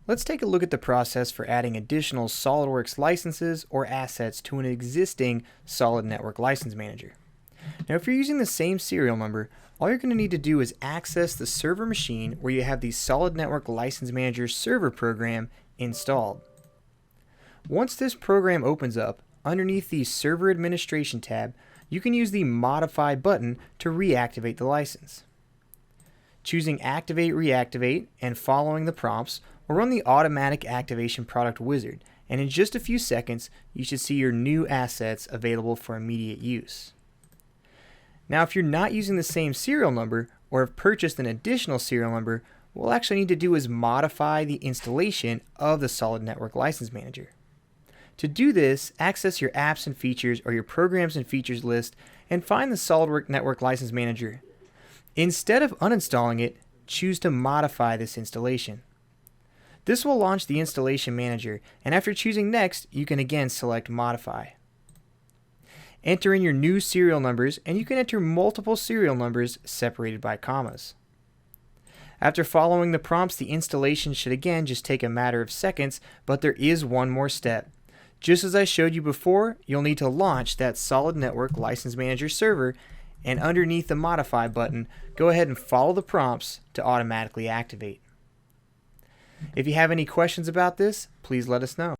Let's take a look at the process for adding additional SolidWorks licenses or assets to an existing SolidNetwork license manager. Now, if you're using the same serial number, all you're going to need to do is access the server machine where you have the SolidNetwork License Manager server program installed. Once this program opens up, underneath the Server Administration tab, you can use the Modify button to reactivate the license. Choosing Activate Reactivate and following the prompts will run the Automatic Activation Product Wizard, and in just a few seconds, you should see your new assets available for immediate use. Now, if you're not using the same serial number or have purchased an additional serial number, what we'll actually need to do is modify the installation of the SolidNetwork License Manager. To do this, access your Apps and Features or your Programs and Features list and find the SolidNetwork License Manager. Instead of uninstalling it, choose to modify this installation. This will launch the Installation Manager, and after choosing Next, you can again select Modify. Enter in your new serial numbers, and you can enter multiple serial numbers separated by commas. After following the prompts, the installation should again just take a matter of seconds, but there is one more step. Just as I showed you before, you'll need to launch that SolidNetwork License Manager server, and underneath the Modify button, go ahead and follow the prompts to automatically activate. If you have any questions about this, please let us know.